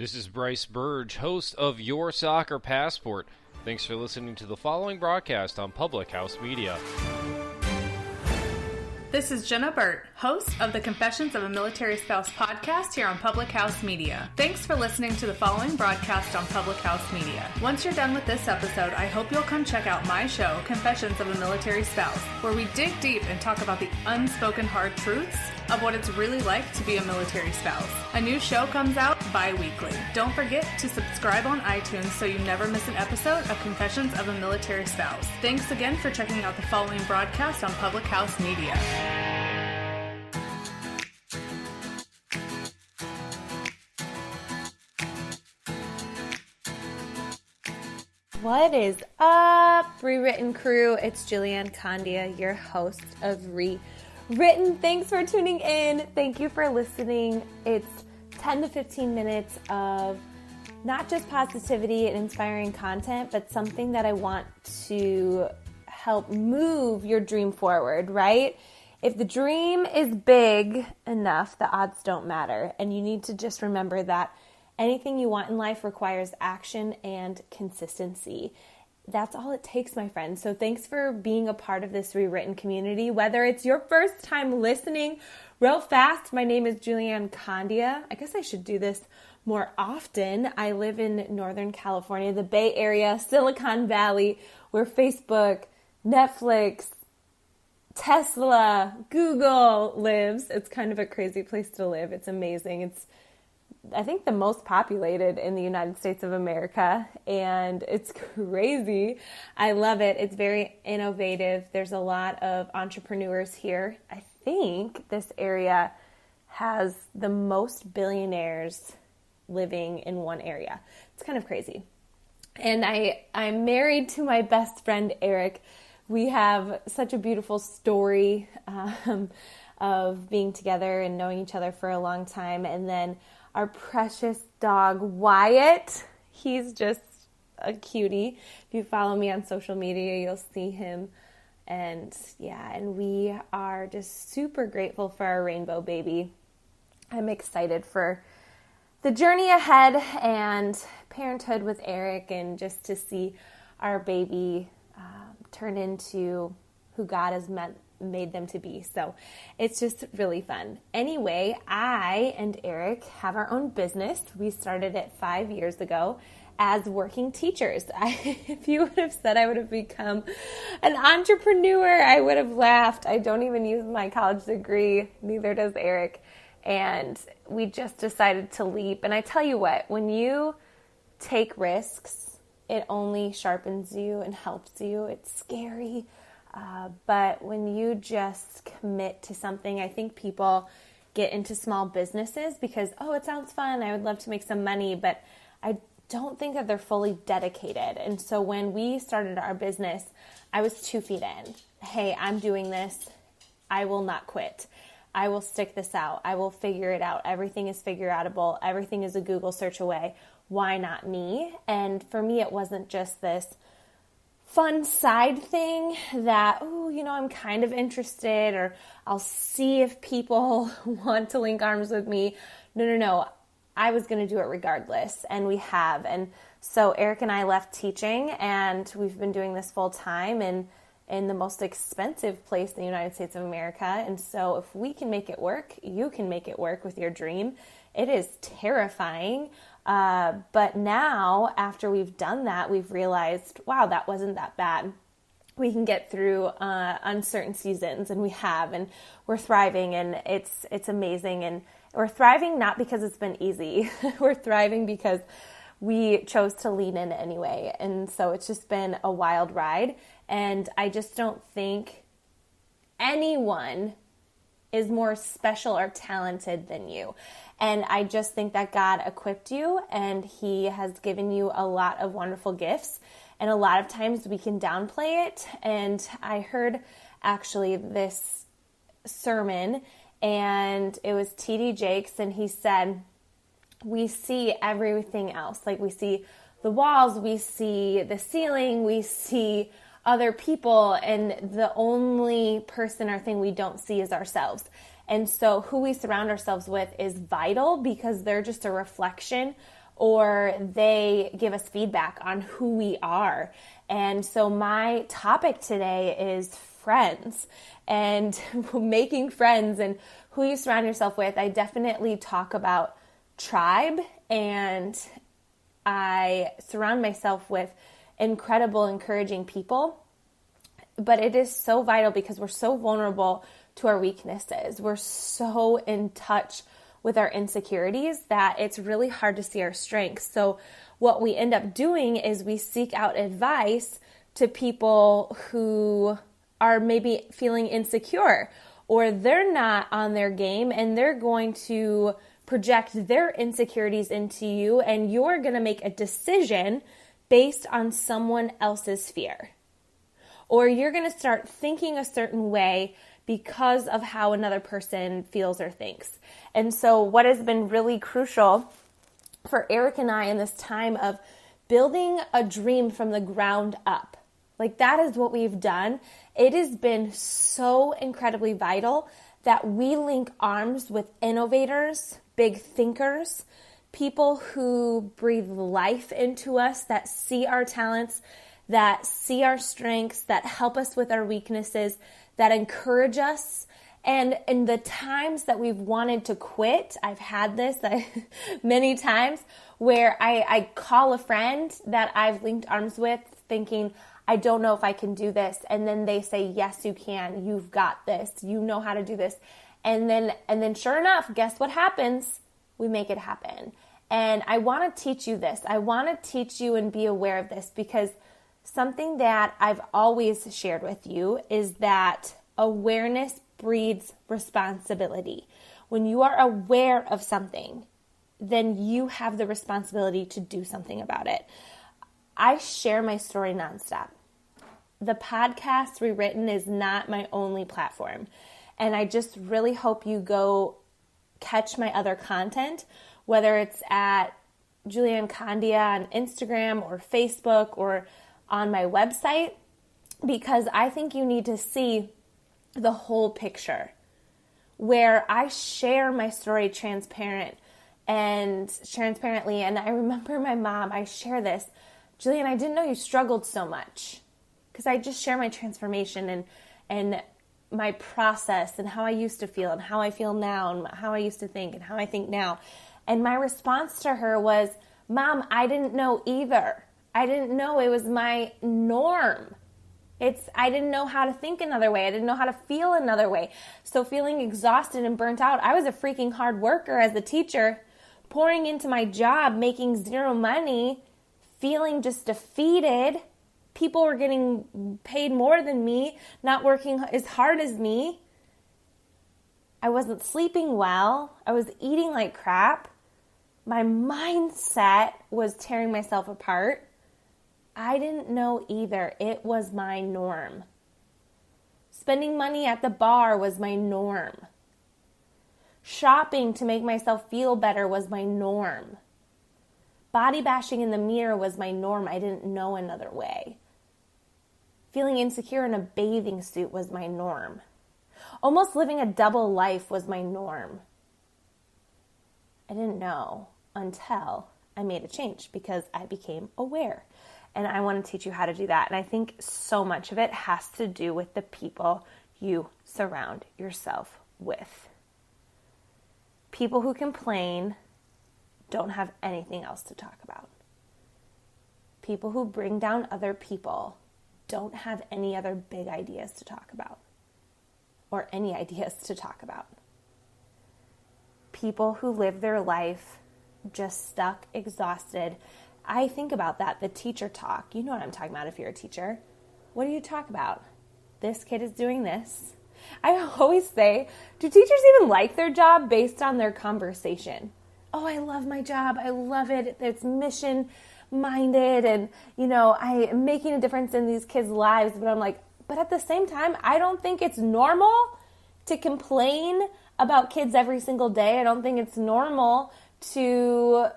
This is Bryce Burge, host of Your Soccer Passport. Thanks for listening to the following broadcast on Public House Media. This is Jenna Burt, host of the Confessions of a Military Spouse podcast here on Public House Media. Thanks for listening to the following broadcast on Public House Media. Once you're done with this episode, I hope you'll come check out my show, Confessions of a Military Spouse, where we dig deep and talk about the unspoken hard truths of what it's really like to be a military spouse. A new show comes out bi-weekly. Don't forget to subscribe on iTunes so you never miss an episode of Confessions of a Military Spouse. Thanks again for checking out the following broadcast on Public House Media. What is up, Rewritten crew? It's Julianne Condia, your host of Rewritten. Thanks for tuning in. Thank you for listening. It's 10 to 15 minutes of not just positivity and inspiring content, but something that I want to help move your dream forward, right? If the dream is big enough, the odds don't matter. And you need to just remember that anything you want in life requires action and consistency. That's all it takes, my friends. So thanks for being a part of this Rewritten community. Whether it's your first time listening, real fast, my name is Julianne Condia. I guess I should do this more often. I live in Northern California, the Bay Area, Silicon Valley, where Facebook, Netflix, Tesla, Google lives. It's kind of a crazy place to live. It's amazing. It's I think the most populated in the United States of America, and it's crazy. I love it. It's very innovative. There's a lot of entrepreneurs here. I think this area has the most billionaires living in one area. It's kind of crazy. And I'm married to my best friend, Eric. We have such a beautiful story of being together and knowing each other for a long time. And then our precious dog, Wyatt, he's just a cutie. If you follow me on social media, you'll see him. And we are just super grateful for our rainbow baby. I'm excited for the journey ahead and parenthood with Eric, and just to see our baby turn into who God has made them to be. So it's just really fun. Anyway, I and Eric have our own business. We started it 5 years ago as working teachers. If you would have said I would have become an entrepreneur, I would have laughed. I don't even use my college degree. Neither does Eric. And we just decided to leap. And I tell you what, when you take risks, it only sharpens you and helps you. It's scary. But when you just commit to something, I think people get into small businesses because, it sounds fun. I would love to make some money, but I don't think that they're fully dedicated. And so when we started our business, I was 2 feet in. Hey, I'm doing this. I will not quit. I will stick this out. I will figure it out. Everything is figure outable. Everything is a Google search away. Why not me? And for me, it wasn't just this fun side thing that, I'm kind of interested, or I'll see if people want to link arms with me. No. I was going to do it regardless, and we have. And so Eric and I left teaching, and we've been doing this full time in the most expensive place in the United States of America. And so if we can make it work, you can make it work with your dream. It is terrifying. But now, after we've done that, we've realized, wow, that wasn't that bad. We can get through uncertain seasons, and we have, and we're thriving, and it's amazing. And we're thriving not because it's been easy. We're thriving because we chose to lean in anyway. And so it's just been a wild ride. And I just don't think anyone is more special or talented than you. And I just think that God equipped you, and He has given you a lot of wonderful gifts. And a lot of times we can downplay it. And I heard actually this sermon, and it was T.D. Jakes, and he said, we see everything else. Like, we see the walls, we see the ceiling, we see other people, and the only person or thing we don't see is ourselves. And so who we surround ourselves with is vital, because they're just a reflection or they give us feedback on who we are. And so my topic today is friends and making friends and who you surround yourself with. I definitely talk about tribe, and I surround myself with incredible, encouraging people. But it is so vital because we're so vulnerable to our weaknesses. We're so in touch with our insecurities that it's really hard to see our strengths. So what we end up doing is we seek out advice to people who are maybe feeling insecure, or they're not on their game and they're going to project their insecurities into you, and you're going to make a decision based on someone else's fear. Or you're going to start thinking a certain way because of how another person feels or thinks. And so what has been really crucial for Eric and I in this time of building a dream from the ground up, like that is what we've done. It has been so incredibly vital that we link arms with innovators, big thinkers, people who breathe life into us, that see our talents, that see our strengths, that help us with our weaknesses, that encourage us. And in the times that we've wanted to quit, I've had this many times where I call a friend that I've linked arms with thinking, I don't know if I can do this. And then they say, yes, you can. You've got this. You know how to do this. And then sure enough, guess what happens? We make it happen. And I want to teach you this. I want to teach you and be aware of this, because something that I've always shared with you is that awareness breeds responsibility. When you are aware of something, then you have the responsibility to do something about it. I share my story nonstop. The podcast Rewritten is not my only platform. And I just really hope you go catch my other content, whether it's at Julianne Condia on Instagram or Facebook or on my website, because I think you need to see the whole picture, where I share my story transparently. And I remember my mom, I share this, Julianne, I didn't know you struggled so much, because I just share my transformation and my process and how I used to feel and how I feel now and how I used to think and how I think now. And my response to her was, Mom, I didn't know either. I didn't know. It was my norm. I didn't know how to think another way. I didn't know how to feel another way. So feeling exhausted and burnt out, I was a freaking hard worker as a teacher, pouring into my job, making zero money, feeling just defeated. People were getting paid more than me, not working as hard as me. I wasn't sleeping well. I was eating like crap. My mindset was tearing myself apart. I didn't know either. It was my norm. Spending money at the bar was my norm. Shopping to make myself feel better was my norm. Body bashing in the mirror was my norm. I didn't know another way. Feeling insecure in a bathing suit was my norm. Almost living a double life was my norm. I didn't know until I made a change, because I became aware. And I want to teach you how to do that. And I think so much of it has to do with the people you surround yourself with. People who complain don't have anything else to talk about. People who bring down other people don't have any other big ideas to talk about, or any ideas to talk about. People who live their life just stuck, exhausted. I think about that, the teacher talk. You know what I'm talking about if you're a teacher. What do you talk about? This kid is doing this. I always say, do teachers even like their job based on their conversation? Oh, I love my job. I love it. It's mission minded, and I am making a difference in these kids' lives. But I'm like, but at the same time, I don't think it's normal to complain about kids every single day. I don't think it's normal to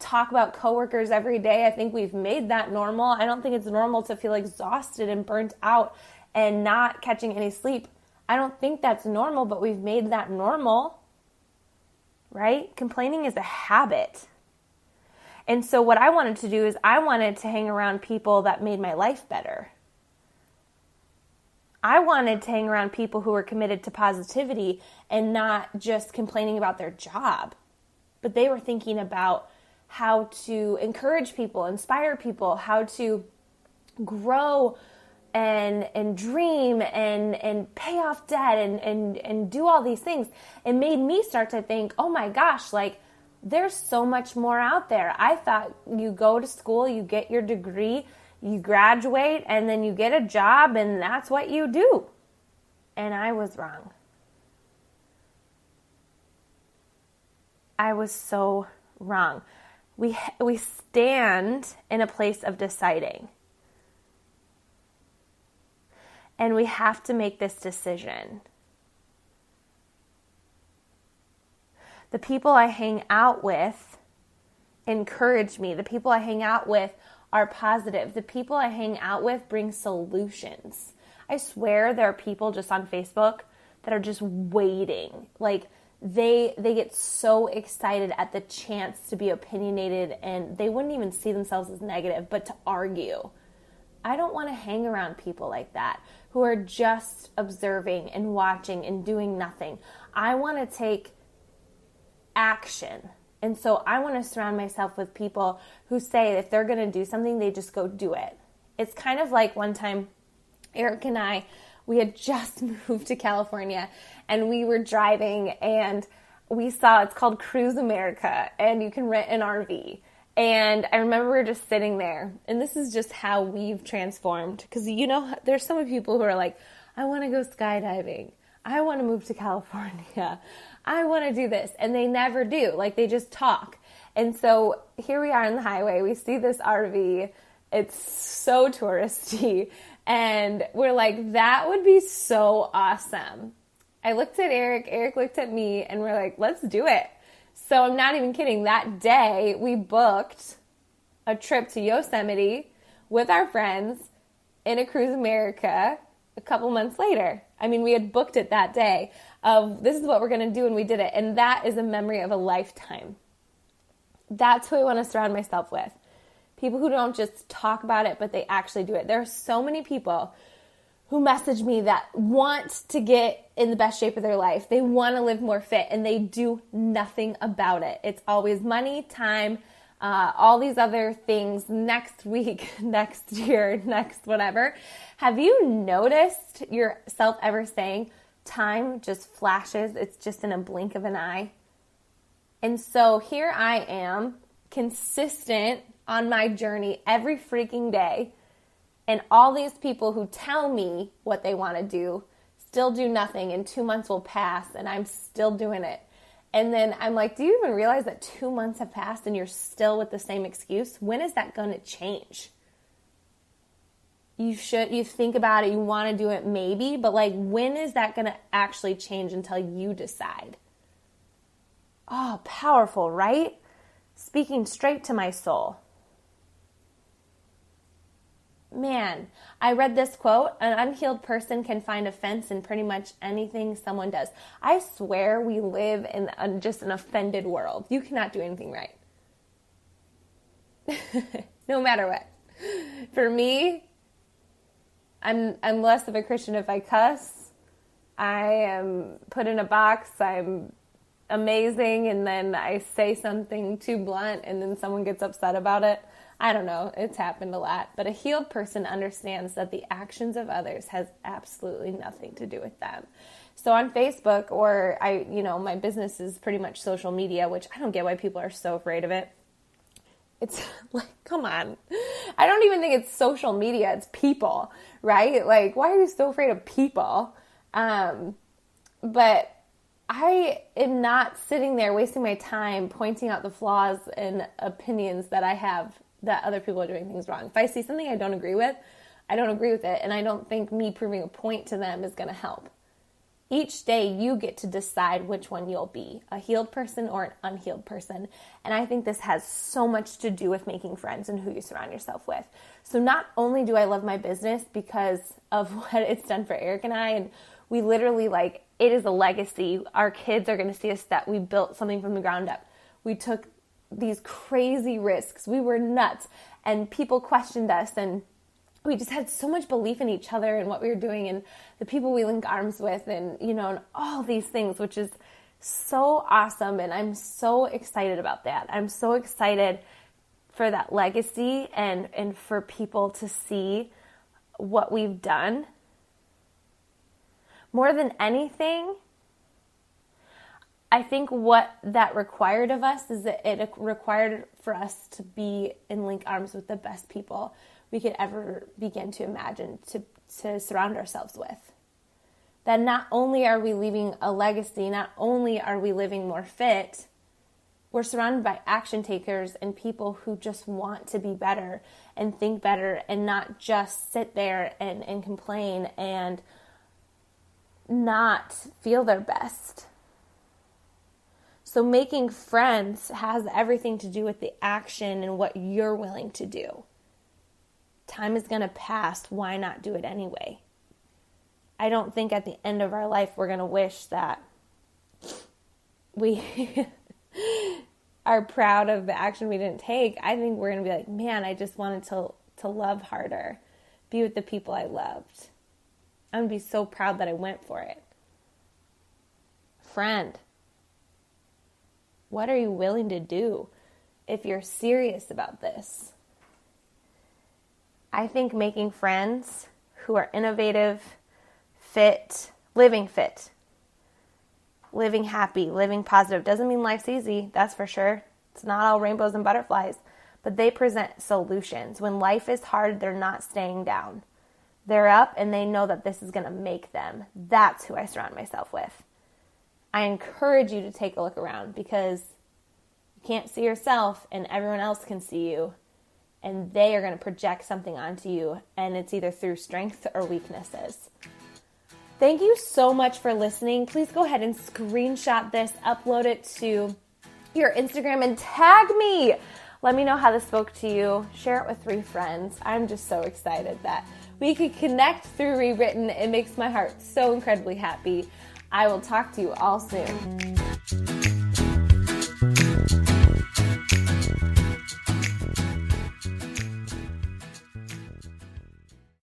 talk about coworkers every day. I think we've made that normal. I don't think it's normal to feel exhausted and burnt out and not catching any sleep. I don't think that's normal, but we've made that normal, right? Complaining is a habit. And so what I wanted to do is I wanted to hang around people that made my life better. I wanted to hang around people who were committed to positivity and not just complaining about their job, but they were thinking about how to encourage people, inspire people, how to grow and dream and pay off debt and do all these things. It made me start to think, oh my gosh, like there's so much more out there. I thought you go to school, you get your degree, you graduate, and then you get a job, and that's what you do. And I was wrong. I was so wrong. We stand in a place of deciding. And we have to make this decision. The people I hang out with encourage me. The people I hang out with are positive. The people I hang out with bring solutions. I swear there are people just on Facebook that are just waiting. Like they get so excited at the chance to be opinionated, and they wouldn't even see themselves as negative, but to argue. I don't want to hang around people like that who are just observing and watching and doing nothing. I want to take action. And so I want to surround myself with people who say if they're going to do something, they just go do it. It's kind of like one time, Eric and I, we had just moved to California, and we were driving, and we saw, it's called Cruise America, and you can rent an RV. And I remember we were just sitting there, and this is just how we've transformed. Because, you know, there's some people who are like, I want to go skydiving. I want to move to California. I want to do this. And they never do. Like, they just talk. And so here we are on the highway. We see this RV. It's so touristy. And we're like, that would be so awesome. I looked at Eric. Eric looked at me. And we're like, let's do it. So I'm not even kidding. That day, we booked a trip to Yosemite with our friends in a Cruise America a couple months later. I mean, we had booked it that day of this is what we're going to do, and we did it. And that is a memory of a lifetime. That's who I want to surround myself with. People who don't just talk about it, but they actually do it. There are so many people who message me that want to get in the best shape of their life. They want to live more fit, and they do nothing about it. It's always money, time, all these other things, next week, next year, next whatever. Have you noticed yourself ever saying, time just flashes, it's just in a blink of an eye? And so here I am, consistent on my journey every freaking day, and all these people who tell me what they want to do still do nothing, and 2 months will pass, and I'm still doing it. And then I'm like, do you even realize that 2 months have passed and you're still with the same excuse? When is that going to change? You think about it, you want to do it maybe, but like, when is that going to actually change until you decide? Oh, powerful, right? Speaking straight to my soul. Man, I read this quote, an unhealed person can find offense in pretty much anything someone does. I swear we live in just an offended world. You cannot do anything right. No matter what. For me, I'm less of a Christian if I cuss. I am put in a box. I'm amazing, and then I say something too blunt, and then someone gets upset about it. I don't know. It's happened a lot. But a healed person understands that the actions of others has absolutely nothing to do with them. So on Facebook, or my business is pretty much social media, which I don't get why people are so afraid of it. It's like, come on. I don't even think it's social media. It's people, right? Like, why are you so afraid of people? But I am not sitting there wasting my time pointing out the flaws and opinions that I have that other people are doing things wrong. If I see something I don't agree with, I don't agree with it, and I don't think me proving a point to them is going to help. Each day you get to decide which one you'll be, a healed person or an unhealed person. And I think this has so much to do with making friends and who you surround yourself with. So not only do I love my business because of what it's done for Eric and I, and we literally, it is a legacy. Our kids are going to see us that we built something from the ground up. We took these crazy risks. We were nuts, and people questioned us, and we just had so much belief in each other and what we were doing and the people we link arms with, and, and all these things, which is so awesome. And I'm so excited about that. I'm so excited for that legacy and for people to see what we've done. More than anything, I think what that required of us is that it required for us to be in link arms with the best people we could ever begin to imagine to surround ourselves with. That not only are we leaving a legacy, not only are we living more fit, we're surrounded by action takers and people who just want to be better and think better and not just sit there and complain and not feel their best. So making friends has everything to do with the action and what you're willing to do. Time is going to pass. Why not do it anyway? I don't think at the end of our life we're going to wish that we are proud of the action we didn't take. I think we're going to be like, man, I just wanted to love harder, be with the people I loved. I'm going to be so proud that I went for it. Friend, what are you willing to do if you're serious about this? I think making friends who are innovative, fit, living happy, living positive. Doesn't mean life's easy, that's for sure. It's not all rainbows and butterflies, but they present solutions. When life is hard, they're not staying down. They're up and they know that this is going to make them. That's who I surround myself with. I encourage you to take a look around because you can't see yourself and everyone else can see you. And they are going to project something onto you, and it's either through strength or weaknesses. Thank you so much for listening. Please go ahead and screenshot this, upload it to your Instagram, and tag me. Let me know how this spoke to you. Share it with 3 friends. I'm just so excited that we could connect through Rewritten. It makes my heart so incredibly happy. I will talk to you all soon.